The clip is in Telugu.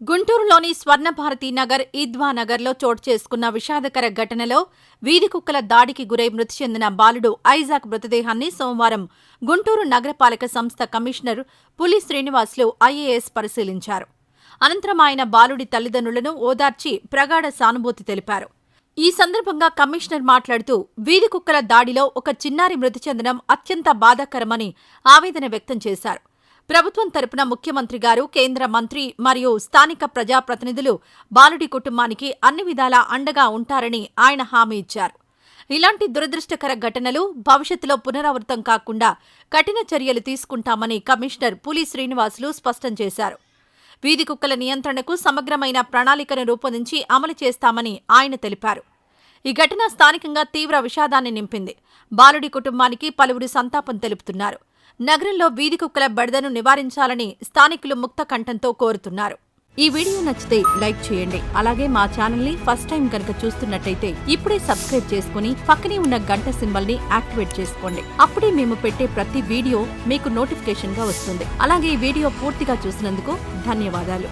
గుంటూరులోని స్వర్ణభారతి నగర్, ఈద్వా నగర్లో చోటు చేసుకున్న విషాదకర ఘటనలో వీధి కుక్కల దాడికి గురై మృతి చెందిన బాలుడు ఐజాక్ మృతదేహాన్ని సోమవారం గుంటూరు నగరపాలక సంస్థ కమిషనర్ పులి శ్రీనివాసులు ఐఏఎస్ పరిశీలించారు. అనంతరం ఆయన బాలుడి తల్లిదండ్రులను ఓదార్చి ప్రగాఢ సానుభూతి తెలిపారు. ఈ సందర్భంగా కమిషనర్ మాట్లాడుతూ వీధి కుక్కల దాడిలో ఒక చిన్నారి మృతి చెందడం అత్యంత బాధాకరమని ఆవేదన వ్యక్తం చేశారు. ప్రభుత్వం తరపున ముఖ్యమంత్రి గారు, కేంద్ర మంత్రి మరియు స్థానిక ప్రజాప్రతినిధులు బాలుడి కుటుంబానికి అన్ని విధాలా అండగా ఉంటారని ఆయన హామీ ఇచ్చారు. ఇలాంటి దురదృష్టకర ఘటనలు భవిష్యత్తులో పునరావృతం కాకుండా కఠిన చర్యలు తీసుకుంటామని కమిషనర్ పులి శ్రీనివాసులు స్పష్టం చేశారు. వీధి కుక్కల నియంత్రణకు సమగ్రమైన ప్రణాళికను రూపొందించి అమలు చేస్తామని ఆయన తెలిపారు. ఈ ఘటన స్థానికంగా తీవ్ర విషాదాన్ని నింపింది. బాలుడి కుటుంబానికి పలువురు సంతాపం తెలుపుతున్నారు. నగరంలో వీధి కుక్కల బెడదను నివారించాలని స్థానికులు ముక్త కంఠంతో కోరుతున్నారు. ఈ వీడియో నచ్చితే లైక్ చేయండి. అలాగే మా ఛానల్ ని ఫస్ట్ టైం కనుక చూస్తున్నట్టయితే ఇప్పుడే సబ్స్క్రైబ్ చేసుకుని పక్కనే ఉన్న గంట సింబల్ ని యాక్టివేట్ చేసుకోండి. అప్పుడే మేము పెట్టే ప్రతి వీడియో మీకు నోటిఫికేషన్ గా వస్తుంది. అలాగే ఈ వీడియో పూర్తిగా చూసినందుకు ధన్యవాదాలు.